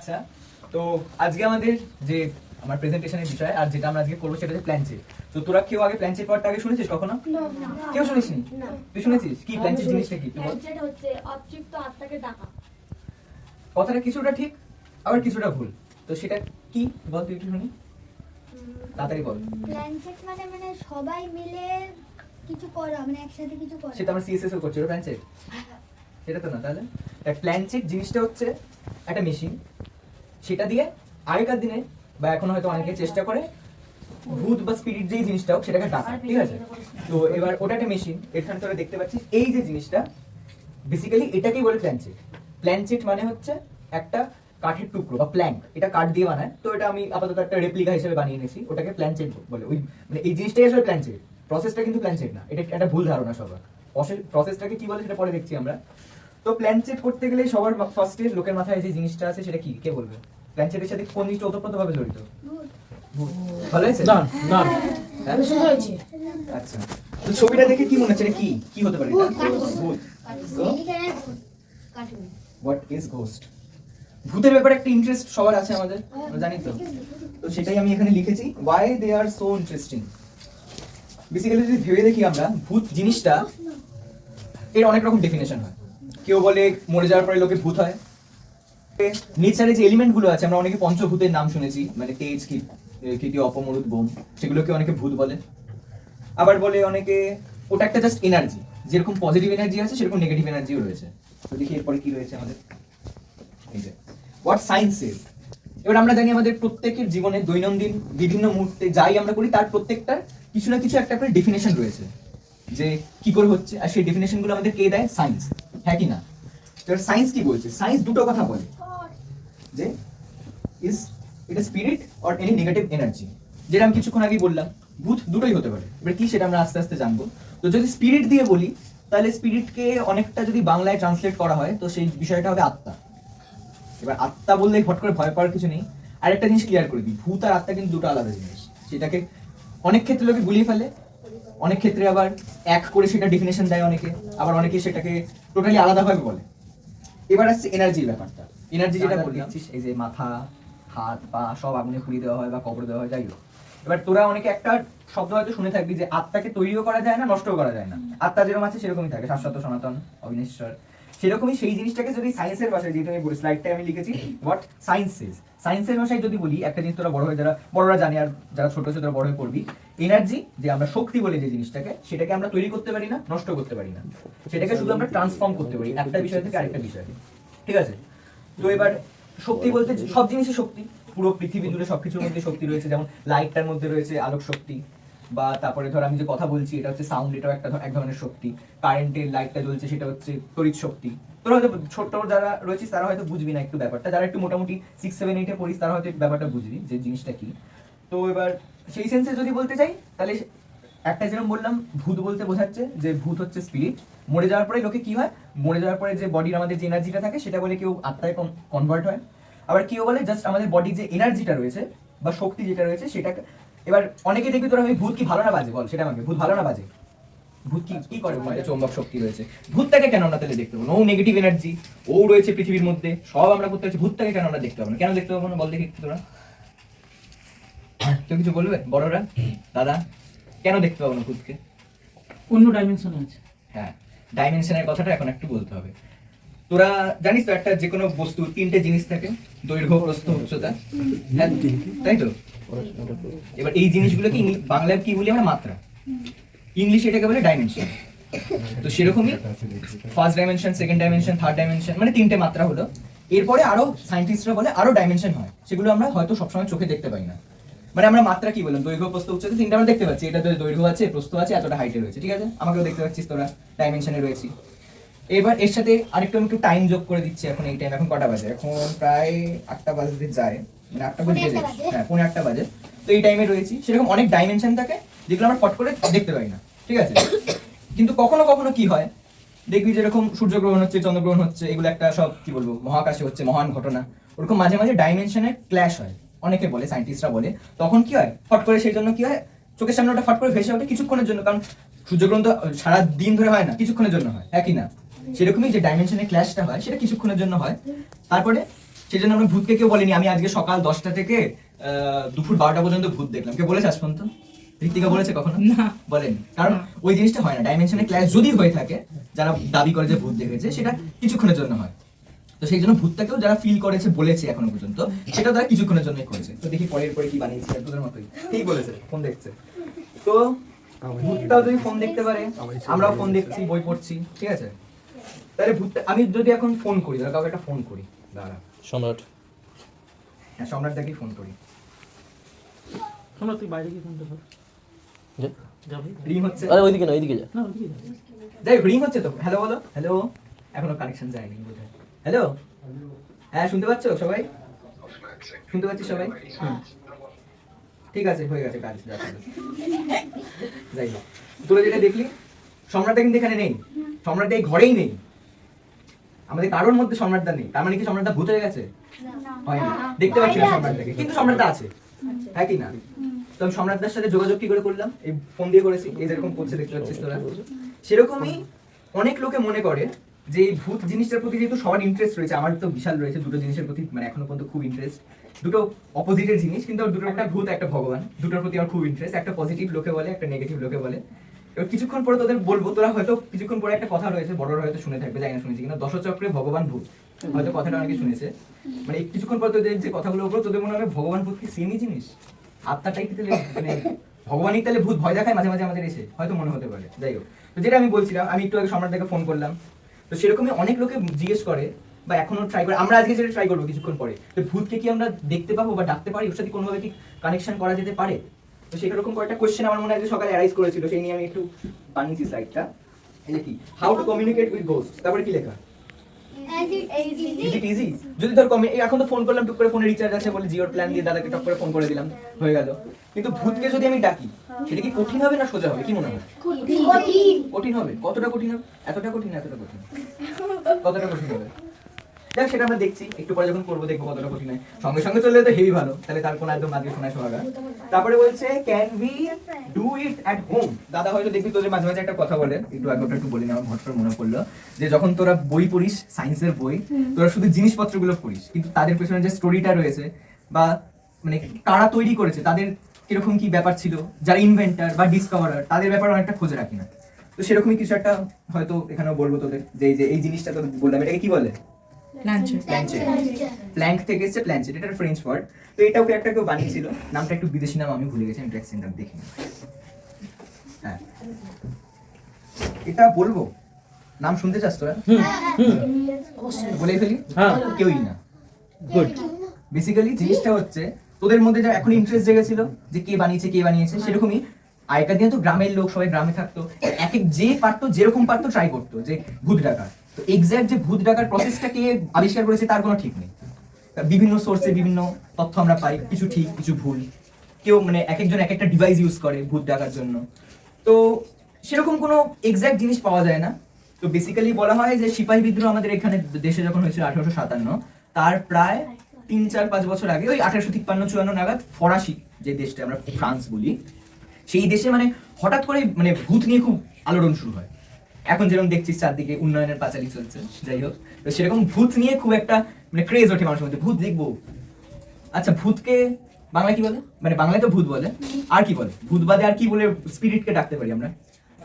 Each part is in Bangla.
আচ্ছা, তো আজকে আমাদের যে আমার প্রেজেন্টেশনের বিষয় আর যেটা আমরা আজকে করবো সেটা হচ্ছে প্ল্যানচেট। তো তোরা কেউ আগে প্ল্যানচেট পড়তে আগে শুনেছিস কখনো? কেউ শুনিসনি? তুই শুনেছিস কি প্ল্যানচেট জিনিসটা কি? প্ল্যানচেট হচ্ছে অতৃপ্ত আত্মাকে ডাকা। কথাটা কিছুটা ঠিক আবার কিছুটা ভুল, তো সেটা কি বল তুই একটু শুনি, তাড়াতাড়ি বল। প্ল্যানচেট মানে সবাই মিলে কিছু করা, মানে একসাথে কিছু করা। সেটা আমরা সিএসএস এর করছি প্ল্যানচেট, সেটা তো না। তাহলে প্ল্যানচেট জিনিসটা হচ্ছে একটা মেশিন, সেটা দিয়ে আগেকার দিনে বা এখন হয়তো অনেকে চেষ্টা করে ভূত বা স্পিরিট যেই জিনিসটা হোক সেটাকে ডাকা, ঠিক আছে? তো এবার ওটা একটা মেশিন, এখানে তোরা দেখতে পাচ্ছিস এই যে জিনিসটা বেসিক্যালি এটাকেই বলে প্ল্যানচেট। প্ল্যানচেট মানে হচ্ছে একটা কাঠের টুকরো বা প্ল্যাঙ্ক, এটা কাঠ দিয়ে বানায়, তো এটা আমি আপাতত একটা রেপ্লিকা হিসেবে বানিয়ে নিয়েছি, ওটাকে প্ল্যানচেট বলে। ওই মানে এই জিনিসটাই আসলে প্ল্যানচেট, প্রসেসটা কিন্তু প্ল্যানচেট না, এটা একটা ভুল ধারণা সবার। প্রসেসটাকে কি বলে সেটা পরে দেখছি আমরা। তো প্ল্যানচেট করতে গেলে সবার ফার্স্টে লোকের মাথায় যে জিনিসটা আছে সেটা কি, কে বলবে? প্ল্যানচেটের সাথে কোন জিনিসটা ওতপ্রোতভাবে জড়িত? ভালো হয়েছে না না হ্যাঁ? হয়েছে। আচ্ছা, তো ছবিটা দেখে কি মনে হচ্ছে এটা কি কি হতে পারে? এটা ভূত। What is ghost? ভূতের ব্যাপারে একটা ইন্টারেস্ট সবার আছে আমাদের, আমরা জানি তো। তো সেটাই আমি এখানে লিখেছি, why they are so interesting। Basically যদি ভেবে দেখি আমরা, ভূত জিনিসটা এর অনেক রকম ডেফিনেশন হয়। কেউ বলে মরে যাওয়ার পরে লোকে ভূত হয়। নেচারে যে এলিমেন্ট গুলো আছে, আমরা অনেকে পঞ্চভূতের নাম শুনেছি, মানে তেজ, কীটি, অপমরুদ, বোম, সেগুলোকে অনেকে ভূত বলে। আবার বলে অনেকে ওটা একটা জাস্ট এনার্জি, যেরকম পজিটিভ এনার্জি আছে সেরকম নেগেটিভ এনার্জিও রয়েছে। তো দেখি এরপরে কি রয়েছে আমাদের, এই যে হোয়াট সায়েন্স ইজ। এবার আমরা জানি আমাদের প্রত্যেকের জীবনে দৈনন্দিন বিভিন্ন মুহূর্তে যাই আমরা করি তার প্রত্যেকটার কিছু না কিছু একটা করে ডেফিনেশন রয়েছে, যে কি করে হচ্ছে, আর সেই ডেফিনেশন গুলো আমাদের কে দেয়? সায়েন্স, হ্যাঁ কি না? সায়েন্স কি বলছে? সায়েন্স দুটো কথা বলে, যে is it A spirit or any negative energy. যেটা আমি কিছুক্ষণ আগেই বললাম, ভূত দুটোই হতে পারে। এবার কি সেটা আমরা আস্তে আস্তে জানবো। তো যদি স্পিরিট দিয়ে বলি, তাহলে স্পিরিটকে অনেকটা যদি বাংলায় ট্রান্সলেট করা হয় তো সেই বিষয়টা হবে আত্মা। এবার আত্মা বললে হট করে ভয় পাওয়ার কিছু নেই। আর একটা জিনিস ক্লিয়ার করে দিই, ভূত আর আত্মা কিন্তু দুটো আলাদা জিনিস। সেটাকে অনেক ক্ষেত্রে লোকে গুলিয়ে ফেলে, অনেক ক্ষেত্রে আবার এক করে সেটা ডেফিনেশন দেয় অনেকে, আবার অনেকে সেটাকে টোটালি আলাদাভাবে বলে। এবার আসছে এনার্জির ব্যাপারটা। এনার্জি যেটা বলছিস, এই যে মাথা, হাত, পা সব আগুনে পুড়িয়ে দেওয়া হয় বা কবর দেওয়া হয়, যাই হোক। এবার তোরা অনেকে একটা শব্দ হয়তো শুনে থাকবি যে আত্মাকে তৈরিও করা যায় না, নষ্টও করা যায় না। আত্মা যেরকম আছে সেরকমই থাকে, শাশ্বত, সনাতন, অবিনশ্বর। সেরকমই সেই জিনিসটাকে যদি সায়েন্সের ভাষায়, যেহেতু আমি স্লাইডটায় আমি লিখেছি হোয়াট সায়েন্স ইজ, সায়েন্সের ভাষায় যদি বলি, একটা জিনিস তোরা বড় হয়ে, যারা বড়রা জানি আর যারা ছোট ছোট বড় হয়ে পড়বি, এনার্জি যে আমরা শক্তি বলে যে জিনিসটাকে, সেটাকে আমরা তৈরি করতে পারি না, নষ্ট করতে পারি না, সেটাকে শুধু আমরা ট্রান্সফর্ম করতে পারি একটা বিষয় থেকে আরেকটা বিষয়ে, ঠিক আছে? তো এবার শক্তি বলতে সব জিনিসই শক্তি, পুরো পৃথিবী জুড়ে সবকিছুর মধ্যে শক্তি রয়েছে। যেমন লাইটটার মধ্যে রয়েছে আলোক শক্তি, বা তারপরে ধর আমি যে কথা বলছি এটা হচ্ছে সাউন্ড, এটাও একটা এক ধরনের শক্তি। কারেন্টের লাইটটা জ্বলছে সেটা হচ্ছে তড়িৎ শক্তি। তোরা হয়তো ছোট যারা রয়েছিস তারা হয়তো বুঝবি না একটু ব্যাপারটা, যারা একটু মোটামুটি 6, 7, 8 পড়িস তারা হয়তো ব্যাপারটা বুঝবি যে জিনিসটা কি। তো এবার সেই সেন্সে যদি বলতে চাই, তাহলে একটা যেরকম বললাম, ভূত বলতে বোঝাচ্ছে যে ভূত হচ্ছে স্পিরিট। মরে যাওয়ার পরে লোকে কি হয়, মরে যাওয়ার পরে যে বডির আমাদের যে এনার্জিটা থাকে সেটা বলে কেউ আত্মায় কনভার্ট হয়, আবার কেউ বলে জাস্ট আমাদের বডির যে এনার্জিটা রয়েছে বা শক্তি যেটা রয়েছে সেটাকে। এবার অনেকে দেখবি তোরা, ভূত কি ভালো না বাজে বল, সেটা আমাকে, ভূত ভালো না বাজে? ভূত কি কি করে? চৌম্বক শক্তি রয়েছে, ভূতটাকে কেন আমরা তাহলে দেখতে পাবো না? ও নেগেটিভ এনার্জি, ও রয়েছে পৃথিবীর মধ্যে, সব আমরা করতে পারছি, ভূতটাকে কেন আমরা দেখতে পাবো না? কেন দেখতে পাবো না বল দেখি তোরা, কেউ কিছু বলবে? বড়রা, দাদা, কেন দেখতে পাবো না ভূতকে? অন্য ডাইমেনশন আছে। হ্যাঁ, ডাইমেনশনের কথাটা এখন একটু বলতে হবে। তোরা জানিস তো একটা যে কোনো বস্তু তিনটে জিনিস থাকে, দৈর্ঘ্য, প্রস্থ, উচ্চতা, হ্যাঁ তাই তো? এবার এই জিনিসগুলোকে বাংলায় কি বলি আমরা? মাত্রা। ইংলিশে এটাকে বলে ডাইমেনশন। তো সেরকমই first dimension, second dimension, third dimension, মানে তিনটে মাত্রা হলো। এরপরে আরো সায়েন্টিস্টরা বলে আরো ডাইমেনশন হয়, সেগুলো আমরা হয়তো সবসময় চোখে দেখতে পাই না। মানে আমরা মাত্রা কি বললাম, দৈর্ঘ্য, প্রস্থ, উচ্চতা, তিনটা আমরা দেখতে পাচ্ছি, এটাতে দৈর্ঘ্য আছে, প্রস্থ আছে, এতটা হাইটে রয়েছে, ঠিক আছে? আমাকেও দেখতে পাচ্ছিস তোরা, ডাইমেনশনে রয়েছি। এবার এর সাথে আরেকটু আমি একটু টাইম যোগ করে দিচ্ছি। এখন এই টাইম, এখন কটা বাজে? এখন প্রায় 8টা বাজতে যায়, মানে 8টা বাজে, হ্যাঁ 8:45 বাজে। তো এই টাইমে রয়েছি। সেরকম অনেক ডাইমেনশন থাকে যেগুলো আমরা ফট করে দেখতে পাই না, ঠিক আছে? কিন্তু কখনো কখনো কি হয় দেখবি, যেরকম সূর্যগ্রহণ হচ্ছে, চন্দ্রগ্রহণ হচ্ছে, এগুলো একটা সব কি বলবো মহাকাশে হচ্ছে মহান ঘটনা, ওরকম মাঝে মাঝে ডাইমেনশনের ক্ল্যাশ হয়, অনেকে বলে, সায়েন্টিস্টরা বলে। তখন কি হয়, ফট করে সেই জন্য কি হয়, চোখের সামনে ওটা ফট করে ভেসে ওঠে কিছুক্ষণের জন্য, কারণ সূর্যগ্রহণ তো সারা দিন ধরে হয় না, কিছুক্ষণের জন্য হয়, হ্যাঁ কি না? সেরকমই যে ডাইমেনশনের ক্ল্যাশটা হয় সেটা কিছুক্ষণের জন্য হয়, তারপরে সেই জন্য আমরা ভূতকে কেউ বলিনি আমি আজকে সকাল 10টা থেকে দুপুর 12টা পর্যন্ত ভূত দেখলাম। কে বলেছে আজ পর্যন্ত? ঋতিকা বলেছে কখনো? না। বলেন, কারণ ওই জিনিসটা হয় না। ডাইমেনশনের ক্লাস যদি হয়ে থাকে, যারা দাবি করে যে ভূত দেখেছে, সেটা কিছুক্ষণের জন্য হয়। তো সেই জন্য ভূতটাকেও যারা ফিল করেছে বলেছে এখনো পর্যন্ত, সেটা তারা কিছুক্ষণের জন্যই করেছে। তো দেখি পরের পরে কি বানিয়েছে, তোদের মতোই ঠিক বলেছে, ফোন দেখছে। তো ভূতটাও যদি ফোন দেখতে পারে, আমরাও ফোন দেখছি, বই পড়ছি, ঠিক আছে? তাহলে ভূতটা, আমি যদি এখন ফোন করি, ধর কাউকে একটা ফোন করি, দাঁড়া, সম্রাট। হ্যাঁ সম্রাটদাকেই ফোন করি, আমরা তুই বাইরে গিয়ে ফোনটা ধর। যা। যা ভাই। রিং হচ্ছে, আরে ওইদিকে না, ওইদিকে যা। না ওদিকে যা। যাই রিং হচ্ছে তো, হ্যালো বলো, হ্যালো, এখনো কানেকশন যায়নি বোধহয়। হ্যালো, হ্যাঁ শুনতে পাচ্ছ সবাই? শুনতে পাচ্ছি সবাই? ঠিক আছে, হয়ে গেছে কাজ। যাই হোক, তোরা যেটা দেখলি, সম্রাটটা কিন্তু এখানে নেই, সম্রাটটা এই ঘরেই নেই, আমাদের কারোর মধ্যে সম্রাটদা নেই। তার মানে কি সম্রাটদা ভূত হয়ে গেছে? হয় না, দেখতে পাচ্ছি না সম্রাটদাকে, কিন্তু সম্রাটদা আছে, হ্যাঁ কি না? তো আমি সম্রাটদার সাথে যোগাযোগ কি করে করলাম? এই ফোন দিয়ে করেছি, এই যেরকম করছে দেখতে পাচ্ছিস তোরা। সেরকমই অনেক লোকে মনে করে যে এই ভূত জিনিসটার প্রতি যেহেতু সবার ইন্টারেস্ট রয়েছে, আমার তো বিশাল রয়েছে দুটো জিনিসের প্রতি, মানে এখনো পর্যন্ত খুব ইন্টারেস্ট। দুটো অপোজিটের জিনিস, কিন্তু দুটো, একটা ভূত একটা ভগবান, দুটোর প্রতি আমার খুব ইন্টারেস্ট। একটা পজিটিভ লোকে বলে, একটা নেগেটিভ লোকে বলে। এবার কিছুক্ষণ পরে তোদের বলবো, তোরা হয়তো কিছুক্ষণ পরে একটা কথা রয়েছে, বড়রা হয়তো শুনে থাকবে, জানি না শুনেছি কিনা, দশচক্রে ভগবান ভূত, হয়তো কথাটা অনেকে শুনেছে। মানে কিছুক্ষণ পর তোদের যে কথাগুলো বলবো, তোদের মনে হবে ভগবান ভূত কি সেমই জিনিস? আত্মাটাই কি তাহলে, মানে ভগবানই তাহলে ভূত ভয় দেখায় মাঝে মাঝে আমাদের এসে, হয়তো মনে হতে পারে। যাই হোক, তো যেটা আমি বলছিলাম, আমি একটু আগে সম্রাটদাকে ফোন করলাম, তো সেরকমই অনেক লোকে জিজ্ঞেস করে বা এখনো ট্রাই করে, আমরা আজকে যেটা ট্রাই করবো কিছুক্ষণ পরে, তো ভূতকে কি আমরা দেখতে পাবো বা ডাকতে পারি, ওর সাথে কোনোভাবে কি কানেকশন করা যেতে পারে? তো সেরকম কয়েকটা কোশ্চেন আমার মনে হয় যে সকালে অ্যারাইজ করেছিল, সেই নিয়ে আমি একটু বানিয়েছি স্লাইডটা। এই যে কি, how to communicate with ghost, তারপরে কি লেখা? As it is is it easy? যদি ধর এখন তো ফোন করলাম, টুক করে ফোনে রিচার্জ আছে বলে জিওর প্ল্যান দিয়ে দাদাকে টক করে ফোন করে দিলাম, হয়ে গেল। কিন্তু ভূতকে যদি আমি ডাকি, সেটা কি কঠিন হবে না সোজা হবে, কি মনে হয়? কঠিন হবে। কতটা কঠিন হবে? এতটা কঠিন, এতটা কঠিন, কতটা কঠিন হবে? যাক, সেটা আমরা দেখছি, একটু পরে যখন করবো দেখবো কতটা কঠিন হয়। সঙ্গে সঙ্গে চললে তো হেভি ভালো, তাহলে তার কোনো একদম আজকে শোনায় সোহাগা। তারপরে বলছে can we do it at home? দাদা হয়তো দেখবি তোদের মাঝে মাঝে একটা কথা বলে, একটু আগে ওটা একটু বলি না, আমার হঠাৎ করে মনে পড়লো যে যখন তোরা বই পড়িস, সায়েন্সের বই, তোরা শুধু জিনিসপত্রগুলো পড়িস, কিন্তু তাদের পেছনে যে স্টোরিটা রয়েছে বা মানে কারা তৈরি করেছে, তাদের কিরকম কি ব্যাপার ছিল, যারা ইনভেন্টার বা ডিসকভারার, তাদের ব্যাপারে অনেকটা খোঁজ রাখি না। তো সেরকমই কিছু একটা হয়তো এখানেও বলবো তোদের, যে এই জিনিসটা তো বললাম, এটাকে কি বলে? প্ল্যানচেট। প্ল্যাঙ্ক থেকে এসেছে প্ল্যানচেট, এটা ফ্রেঞ্চ ওয়ার্ড। তো এটাও একটা কেউ বানিয়েছিল, নামটা একটু বিদেশি নাম, আমি ভুলে গেছি, আমি ট্যাক্স সেন্টার দেখিনি। হ্যাঁ, এটা বলবো, নাম শুনতে চাস তোরা? বলে ফেলি? হ্যাঁ। কেউই না। গুড। বেসিক্যালি জিনিসটা হচ্ছে, তোদের মধ্যে যা এখন ইন্টারেস্ট জেগেছিল যে কে বানিয়েছে, সেরকমই আগেকার দিনে তো গ্রামের লোক সবাই গ্রামে থাকতো, এক এক যে পারতো যেরকম পারতো ট্রাই করতো যে ভূত ডাকার। তো এক্স্যাক্ট যে ভূত ডাকার প্রসেসটা কে আবিষ্কার করেছে তার কোনো ঠিক নেই। বিভিন্ন সোর্সে বিভিন্ন তথ্য আমরা পাই, কিছু ঠিক কিছু ভুল, কেউ মানে এক একজন এক একটা ডিভাইস ইউজ করে ভূত ডাকার জন্য। তো সেরকম কোনো এক্স্যাক্ট জিনিস পাওয়া যায় না। তো বেসিক্যালি বলা হয় যে সিপাহী বিদ্রোহ আমাদের এখানে দেশে যখন হয়েছিল 1857, তার প্রায় 3-4-5 বছর আগে, ওই 1853-54 নাগাদ, ফরাসি যে দেশটা আমরা ফ্রান্স বলি, সেই দেশে মানে হঠাৎ করে মানে ভূত নিয়ে খুব আলোড়ন শুরু হয়। এখন যেরকম দেখছিস চারদিকে উন্নয়নের পাঁচালি চলছে, যাই হোক, তো সেরকম ভূত নিয়ে খুব একটা মানে ক্রেজ ওঠে মানুষের মধ্যে, ভূত দেখবো। আচ্ছা, ভূতকে বাংলায় কি বলে? মানে বাংলায় তো ভূত বলে, আর কি বলে? ভূত বাদে আর কি বলে স্পিরিটকে ডাকতে পারি আমরা?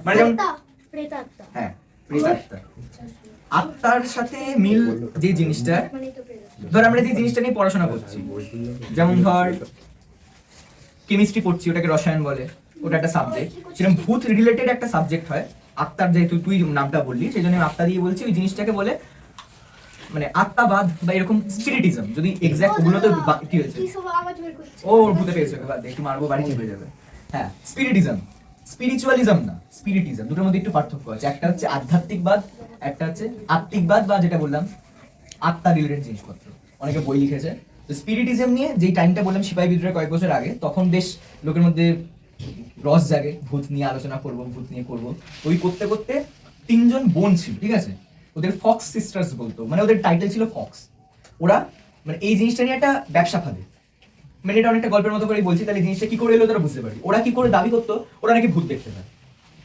মানে যেমন প্রেতাত্মা। হ্যাঁ, প্রেতাত্মা। আত্মার সাথে মিল যে জিনিসটা, ধর আমরা যে জিনিসটা নিয়ে পড়াশোনা করছি, যেমন ধর কেমিস্ট্রি পড়ছি, ওটাকে রসায়ন বলে, ওটা একটা সাবজেক্ট। সেরকম ভূত রিলেটেড একটা সাবজেক্ট হয় আত্মার, যেহেতু তুই নামটা বললি সেই জন্য আমি আত্মা দিয়ে বলছি। ওই জিনিসটাকে বলে মানে আত্মাবাদ বা এরকম স্পিরিটিজম। যদি এক্স্যাক্ট ওগুলো তো কি হয়েছে, ও ভূতে পেয়েছে, বাদ দে, একটু মারবো বাড়ি ঠিক হয়ে যাবে। হ্যাঁ, স্পিরিটিজম, স্পিরিচুয়ালিজম না স্পিরিটিজম, দুটোর মধ্যে একটু পার্থক্য আছে। একটা হচ্ছে আধ্যাত্মিকবাদ, একটা হচ্ছে আত্মিকবাদ, বা যেটা বললাম আত্মা রিলেটেড জিনিসপত্র। অনেকে বই লিখেছে। তো স্পিরিটিজম নিয়ে যেই টাইমটা বললাম সিপাহী বিদ্রোহের কয়েক বছর আগে, তখন বেশ লোকের মধ্যে রস জাগে, ভূত নিয়ে আলোচনা করব, ভূত নিয়ে করব। ওই করতে করতে 3 জন বোন ছিল, ঠিক আছে, ওদের ফক্স সিস্টার্স বলতো, মানে ওদের টাইটেল ছিল ফক্স। ওরা মানে এই জিনিসটা নিয়ে একটা ব্যবসা ফাঁদে, মানে এটা অনেকটা গল্পের মতো করেই বলছি, তাহলে জিনিসটা কি করে এলো তারা বুঝতে পারি। ওরা কি করে দাবি করতো ওরা নাকি ভূত দেখতে পায়।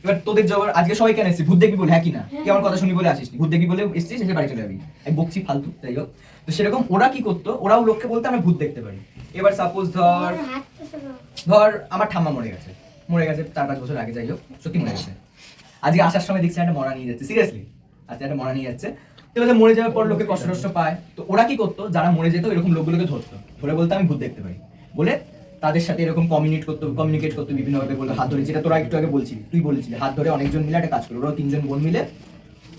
এবার তোদের জবার আজকে সবাই কেন এসেছিস? ভূত দেখবি বলে? হ্যাঁ কি না? কি আমার কথা শুনি বলে আসিস? ভূত দেখবি বলে এসেছিস, এসে বাড়ি চলে যাবি। এক বকছি ফালতু, যাই হোক। তো সেরকম ওরা কি করতো, ওরাও লোককে বলতো আমরা ভূত দেখতে পারি। এবার সাপোজ ধর আমার ঠাম্মা মরে গেছে 4-5 বছর আগে, যাই হোক, সত্যি মরে গেছে। আজকে আসার সময় দেখছি একটা মরা নিয়ে যাচ্ছে, সিরিয়াসলি আজকে একটা মরা নিয়ে যাচ্ছে। তো এবার মরে যাওয়ার পর লোকে কষ্ট টষ্ট পায়, তো ওরা কি করতো, যারা মরে যেত এরকম লোকগুলোকে ধরতো, ধরে বলতো আমি ভূত দেখতে পারি বলে তাদের সাথে এরকম কমিউনিকেট করতো বিভিন্ন ভাবে, বলতো হাত ধরে, যেটা তোরা একটু আগে বলছিলি, তুই বলেছিলি হাত ধরে অনেকজন মিলে একটা কাজ করলো, ওরাও 3 জন বোন মিলে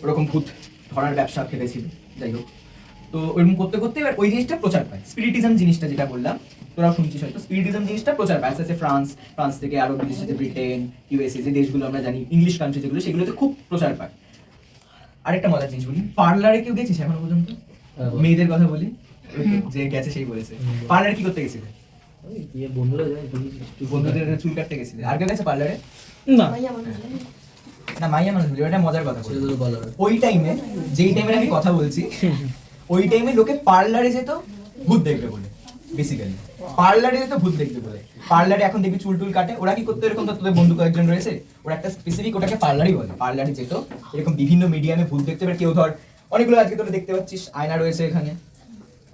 ওরকম ভূত ধরার ব্যবসা ফেলেছিল, যাই হোক। তো ওইরকম করতে করতে এবার ওই জিনিসটা প্রচার পায়, স্পিরিটিজম জিনিসটা যেটা বললাম, তোরাও শুনছিস হয়তো, স্পিরিটিজম জিনিসটা প্রচার পায় আস্তে আস্তে। ফ্রান্স থেকে আরো বিদেশে, ব্রিটেন, ইউএসএ, যে দেশগুলো আমরা জানি ইংলিশ কান্ট্রি যেগুলো, সেগুলোতে খুব প্রচার পায়। আরেকটা মজার জিনিস বলি, পার্লারে কেউ গেছিস এখনো পর্যন্ত? মেয়েদের কথা বলি, যে গেছে সেই বলেছে। পার্লারে কি করতে গেছিলে? বন্ধুরা যায়, বন্ধুদের চুল কাটতে গেছিলে। আর কেউ গেছে পার্লারে? না না, মাইয়া মানুষ বলি, এটা মজার কথা বলি। ছেলেদের বলা ওই টাইমে, যেই টাইমে আমি কথা বলছি, ওই টাইমে লোকে পার্লারে যেত ভূত দেখবে বলে, বেসিক্যালি পার্লারে যেত ভূত দেখবে বলে। পার্লারে এখন দেখবি চুল টুল কাটে, ওরা কি করতো, এরকম তো তোদের বন্ধু কয়েকজন রয়েছে, ওরা একটা স্পেসিফিক ওটাকে পার্লারই বলে, পার্লারে যেত এরকম বিভিন্ন মিডিয়ামে ভূত দেখতে পারে। কেউ ধর অনেকগুলো আজকে তোরা দেখতে পাচ্ছিস, আয়না রয়েছে এখানে,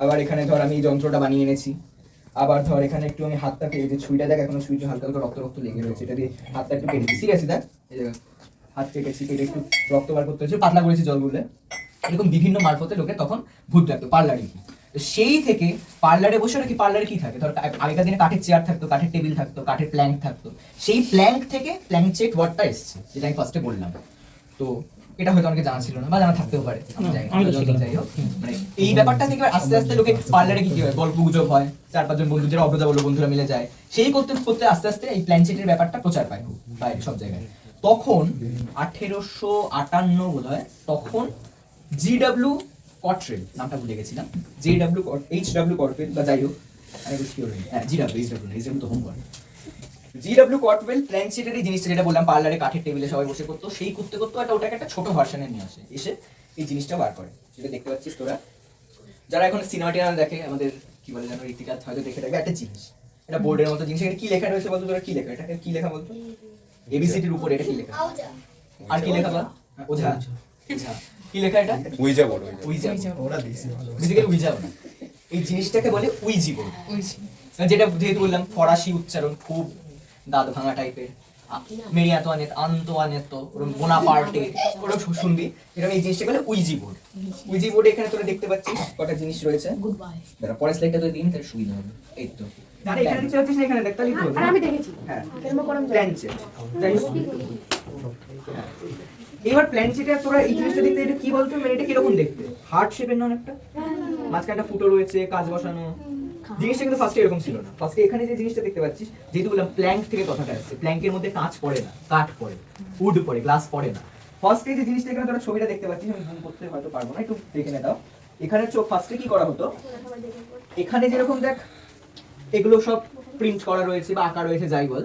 আবার এখানে ধর আমি এই যন্ত্রটা বানিয়ে এনেছি, আবার ধর এখানে একটু আমি হাতটা কেটে, যে ছুরিটা দেখ এখনো ছুরিটা হালকা হালকা রক্ত লেগে রয়েছে, এটা দিয়ে হাতটা একটু কেটে দিচ্ছি, সিরিয়াসলি দেখ, এই জায়গা হাত কেটেছি, কেটে একটু রক্ত বার করতে হচ্ছে, পাতলা করেছি জলগুলো, এরকম বিভিন্ন মারফতে লোকে তখন ভূত দেখতো পার্লারে। তো সেই থেকে পার্লারে বসে নাকি, পার্লারে কি থাকে, ধর আগেকার দিনে কাঠের চেয়ার থাকতো, কাঠের টেবিল থাকতো, কাঠের প্ল্যাঙ্ক থাকতো, সেই প্ল্যাঙ্ক থেকে প্ল্যাঙ্কচেট ওয়ার্ডটা এসেছে, যেটা আমি ফার্স্টে বললাম। তো এটা হয়তো অনেকে জানা ছিল না, বা জানা থাকতেও পারে, আমি জানি না, যাই হোক। মানে এই ব্যাপারটা থেকে আস্তে আস্তে লোকে পার্লারে কি হয়, গল্প গুজব হয়, 4-5 জন বন্ধু, যারা অগ্রজা বলো বন্ধুরা মিলে যায়, সেই করতে করতে আস্তে আস্তে এই প্ল্যাঙ্কচেটের ব্যাপারটা প্রচার পায় বাইরে সব জায়গায়। তখন 1858 বোধ হয়, তখন জিডব্লিউ কটরেল, নামটা ভুলে গেছিলাম, এইচডব্লিউ কটরেল, বা যাই হোক, আমি শিওর নই, হ্যাঁ জিডব্লিউ তো হোম করে। জিডব্লিউ কটওয়েল প্ল্যাঙ্কচেটের এই জিনিসটা যেটা বললাম, পার্লারে কাঠের টেবিলে সবাই বসে করতো, সেই করতে করতে ওটাকে একটা ছোট ভার্সনে নিয়ে আসে, এসে এই জিনিসটা বার করে, যেটা দেখতে পাচ্ছিস তোরা, যারা এখন সিনেমা টিনেমা দেখে, আমাদের কি বলে জানো, রীতিকা হয়তো দেখে থাকবে, একটা জিনিস, এটা বোর্ডের মতো জিনিস, এটা কি লেখা রয়েছে বলতো তোরা, কি লেখা, এটা কি লেখা বলতো, এবিসিডির উপরে এটা কি লেখা, আর কি লেখা বল, ওঝা, কি লেখা এটা, উইজা বোর্ড, ওরা দিয়েছে বেসিক্যালি উইজা বোর্ড। এই জিনিসটাকে বলে উইজি বোর্ড, যেটা যেহেতু বললাম ফরাসি উচ্চারণ, খুব দাঁত ভাঙা টাইপের, মেরি আন্তোয়ানেতো, ওরকম বোনাপার্টে, ওরকম শুনবি, এরকম এই জিনিসটা বলে উইজি বোর্ড। উইজি বোর্ডে এখানে তোরা দেখতে পাচ্ছিস কটা জিনিস রয়েছে, দাঁড়া পরের স্লাইডটা তো দিন, তাহলে সুবিধা হবে, এই তো আরে এখানে দেখতে পাচ্ছিস, এখানে দেখতে লিখতে হবে, আমি দেখেছি হ্যাঁ কেন করম প্ল্যানচেট, যাই হোক। এবার প্ল্যানচেটে তোরা এই জিনিসটা দেখতে, এটা কি বলতো, মানে এটা কিরকম দেখতে, হার্ট শেপের না অনেকটা, মাঝখানে একটা ফুটো রয়েছে, কাজ বসানো, জিনিসটা কিন্তু ফার্স্টে এরকম ছিল না। ফার্স্টে এখানে যে জিনিসটা দেখতে পাচ্ছিস, যেহেতু বললাম প্ল্যাঙ্ক থেকে কথাটা আসছে, প্ল্যাঙ্কের মধ্যে কাঁচ পড়ে না, কাঠ পড়ে, উড পড়ে, গ্লাস পড়ে না। ফার্স্টে যে জিনিসটা এখানে তোরা ছবিটা দেখতে পাচ্ছিস, আমি জুম করতে হয়তো পারবো না, একটু দেখে নে দাও। এখানে ফার্স্টে কি করা হতো, এখানে যেরকম দেখ এগুলো সব প্রিন্ট করা রয়েছে বা আঁকা রয়েছে, যাই বল,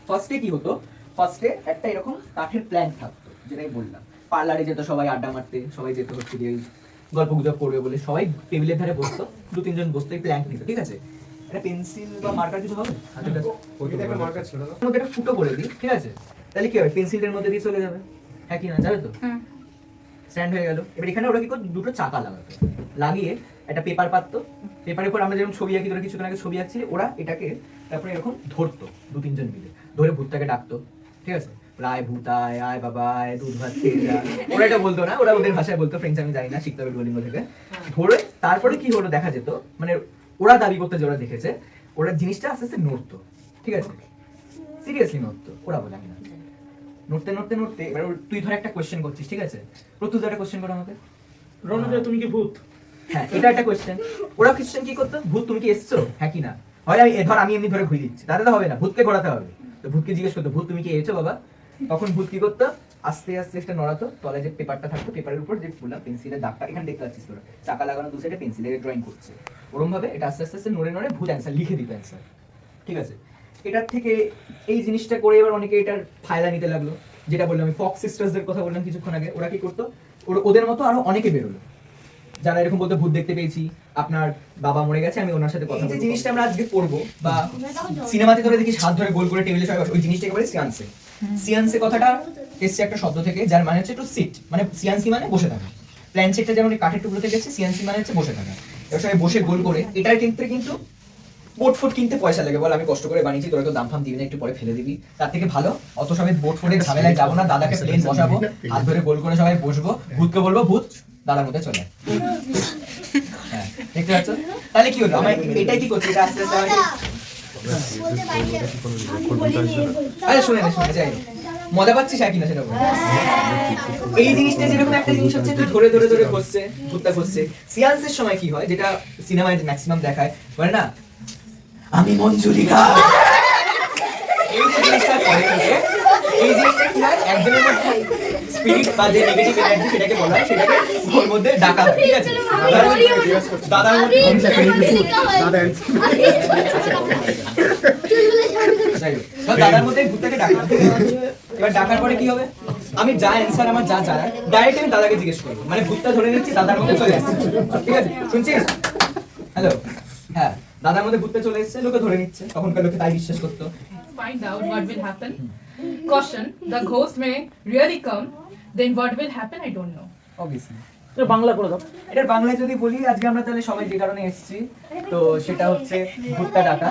ফার্স্টে কি হতো, ফার্স্টে একটা এরকম কাঠের প্ল্যাঙ্ক থাকতো, যেটাই বললাম, পার্লারে যেত সবাই আড্ডা মারতে, সবাই যেত হচ্ছে গিয়ে গল্প গুজব করবে বলে, সবাই টেবিলের ধারে বসতো, 2-3 জন বসতো, এই প্ল্যাঙ্ক নিত, ঠিক আছে। একটা পেন্সিল বা মার্কার কিছু হবে হাতের কাছে, মার্কার ছিল না, মধ্যে একটা ফুটো করে দিই, ঠিক আছে, তাহলে কি হবে, পেন্সিলের মধ্যে দিয়ে চলে যাবে, হ্যাঁ কি না, যাবে তো, স্ট্যান্ড হয়ে গেল। এবার এখানে ওরা কি করে, দুটো চাকা লাগাতো, লাগিয়ে একটা পেপার পাততো, পেপারের উপর আমরা যেরকম ছবি আঁকি, তোরা কিছুক্ষণ আগে ছবি আঁকছিলি, ওরা এটাকে তারপরে এরকম ধরতো, 2-3 জন মিলে ধরে ভূতটাকে ডাকতো, ঠিক আছে, আয় ভূতায়, আয় বাবা আয়, দুধ ভাত খেয়ে যা, ওরা এটা বলতো না, ওরা ওদের ভাষায় বলতো, ফ্রেঞ্চ আমি জানি না, শিখতে হবে ডুওলিঙ্গো থেকে। ধরে তারপরে কি হলো দেখা যেত, মানে ওরা দাবি করতে যে ওরা দেখেছে, ওরা জিনিসটা আস্তে আস্তে নড়তো, ঠিক আছে, সিরিয়াসলি নড়তো, ওরা বলে আমি না, নড়তে নড়তে নড়তে, এবার তুই ধর একটা কোয়েশ্চেন করছিস, ঠিক আছে, প্রত্যুষ একটা কোয়েশ্চেন করো আমাকে, রণজয় তুমি কি ভূত? হ্যাঁ এটা একটা কোয়েশ্চেন। ওরা কোয়েশ্চেন কি করতো, ভূত তুমি কি এসছো, হ্যাঁ কি না, হয় আমি ধর আমি এমনি ধরে ঘুরিয়ে দিচ্ছি, তাহলে তো হবে না, ভূতকে ঘোরাতে হবে, তো ভূতকে জিজ্ঞেস করতো, ভূত তুমি কি এসেছো বাবা, তখন ভূত কি করতো, আস্তে আস্তে একটা নড়াতো, তলায় যে পেপারটা থাকতো, পেপারের উপর যে ফুলা পেন্সিলের দাগটা এখানে দেখতে পাচ্ছিস তোরা, চাকা লাগানো দু সাইডে পেন্সিলের ড্রয়িং করছে, ওরকম ভাবে এটা আস্তে আস্তে আস্তে নড়ে নড়ে ভূত অ্যান্সার লিখে দিত, অ্যান্সার, ঠিক আছে। এটার থেকে এই জিনিসটা করে এবার অনেকে এটার ফায়দা নিতে লাগলো, যেটা বললাম আমি ফক্স সিস্টার্সদের কথা বললাম কিছুক্ষণ আগে, ওরা কি করতো, ওদের মতো আরো অনেকে বেরোলো, যারা এরকম বলতে ভূত দেখতে পেয়েছি, আপনার বাবা মরে গেছে, আমি ওনার সাথে কথা বলবো, জিনিসটা আমরা আজকে পড়বো, বা সিনেমাতে ধরে দেখিস হাত ধরে গোল করে টেবিলে সবাই বসে, ওই জিনিসটাকে বলে সিয়ান্সে। সিয়ান্সে কথাটা এসছে একটা শব্দ থেকে, যার মানে হচ্ছে টু সিট, মানে সিয়ান্সি মানে বসে থাকা। প্ল্যানচেটটা যেমন এই কাঠের টুকরো থেকে এসছে, সিয়ান্সি মানে হচ্ছে বসে থাকা। এবার সবাই বসে গোল করে, এটার ক্ষেত্রে কিন্তু বোট ফোট কিনতে পয়সা লাগে, বল আমি কষ্ট করে বানিয়েছি, তোরা তো দাম ফাম দিবি না, একটু পরে ফেলে দিবি। তার থেকে ভালো অত সবাই বোট ফোটের ঝামেলায় যাবো না, দাদাকে প্লেন বসাবো, হাত ধরে গোল করে সবাই বসবো, ভূতকে বলবো ভূত দাদার মধ্যে চলে আয়। হ্যাঁ, দেখতে পাচ্ছ? তাহলে কি হলো, আমার এটাই কি করছি, এটা আস্তে আস্তে আমাকে বলতে বাড়ি যাবে। আমি বলিনি, আরে শুনে না, শুনে যাই মজা পাচ্ছিস আর কিনা সেটা বল। এই জিনিসটা যেরকম একটা জিনিস হচ্ছে, তুই ধরে ধরে ধরে ঘষছে, ভূতটা ঘষছে। সিয়ান্সের সময় কি হয়, যেটা সিনেমায় ম্যাক্সিমাম দেখায়, বলে না আমি মঞ্জুরিকা, এই যে জিনিসটা করে থাকে, এই জিনিসটা কি হয়, একজনের মধ্যে স্পিরিট বা যে নেগেটিভ এনার্জি সেটাকে বলা হয়, সেটাকে ওর মধ্যে ডাকা হয়, ঠিক আছে? দাদার মধ্যে যাই হোক, তো দাদার মধ্যে ভূতটাকে ডাকা। এবার ডাকার পরে কি হবে, আমি যা অ্যান্সার আমার যা জানার ডাইরেক্ট আমি দাদাকে জিজ্ঞেস করবো, মানে ভূতটা ধরে নিচ্ছি দাদার মধ্যে চলে আসছে, ঠিক আছে? শুনছিস? হ্যালো, হ্যাঁ, দাদার মধ্যে ভূতটা চলে এসেছে, লোকে ধরে নিচ্ছে, তখনকার লোকে তাই বিশ্বাস করতো। Find out what will happen. Caution, the ghost may really come. Then what will happen, I don't know. Obviously এটা বাংলা করে দাও। এটার বাংলায় যদি বলি, আজকে আমরা তাহলে সবাই যে কারণে এসেছি, তো সেটা হচ্ছে ভূতটা ডাকা।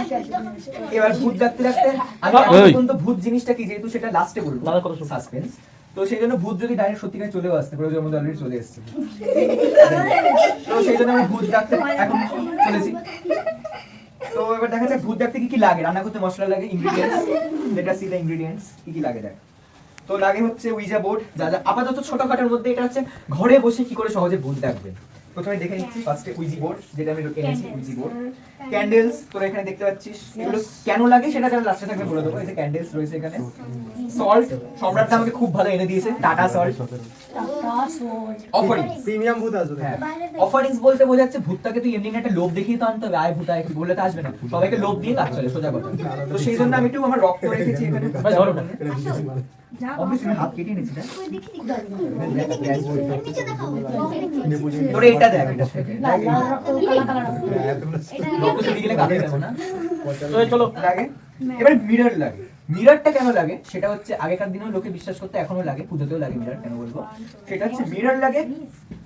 এবার ভূত ডাকতে ডাকতে আমি এখন তো ভূত জিনিসটা কি, যেহেতু সেটা লাস্টে বলবো, দাদা কত সুন্দর। সাসপেন্স, তো সেই জন্য ভূত যদি ডাইরেক্ট সত্যিকার চলেও আসতে পারে, ওর মধ্যে অলরেডি চলে এসেছে, তো সেই জন্য আমি ভূত ডাকতে এখন চলেছি। তো এবার দেখা যাক ভূত ডাকতে কি কি লাগে, রান্না করতে মশলা লাগে, ingredients, let us see the ingredients, কি কি লাগে দেখ। তো লাগে হচ্ছে উইজা বোর্ড, যা যা আপাতত ছোটখাটোর মধ্যে, এটা হচ্ছে ঘরে বসে কি করে সহজে ভূত ডাকবেন। প্রথমে দেখে নিচ্ছি ফার্স্টে উইজি বোর্ড, যেটা আমি এনেছি, উইজি বোর্ড। ক্যান্ডেলস তোরা এখানে দেখতে পাচ্ছিস, এগুলো কেন লাগে সেটা যারা লাস্টে থাকবে বলে দেবো। এই যে ক্যান্ডেলস রয়েছে এখানে। সল্ট, সম্রাটটা আমাকে খুব ভালো এনে দিয়েছে, টাটা সল্ট। অফারিংস, প্রিমিয়াম ভূত আসবে। হ্যাঁ, অফারিংস বলতে বোঝাচ্ছে ভূতটাকে তুই এমনি একটা লোভ দেখিয়ে তো আনতে হবে, আয় ভূত আয় বললে তো আসবে না, সবাইকে লোভ দিয়ে কাজ চলে, সোজা কথা। তো সেই জন্য আমি একটু আমার রক্ত রেখেছি এখানে। ভাই ধরো না। অবভিয়াসলি হাত কেটে নিয়েছি না। ওই দেখি নিচে দেখাও। তোরে এটা দেখ, এটা থেকে রক্ত চলে গেলে কাঁদে দেবো না। তো চলো। লাগে, এবার মিরর লাগে। মিররটা কেন লাগে সেটা হচ্ছে, আগেকার দিনেও লোকে বিশ্বাস করতে, এখনো লাগে, পুজোতেও লাগে মিরর, কেন বলবো সেটা হচ্ছে, মিরর লাগে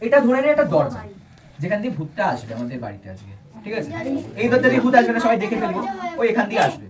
এটা ধরে নিয়ে একটা দরজা, যেখান দিয়ে ভূতটা আসবে আমাদের বাড়িতে আজকে, ঠিক আছে? এই দরজা দিয়ে ভূত আসবে না, সবাই দেখে ফেলবো, ওই এখান দিয়ে আসবে।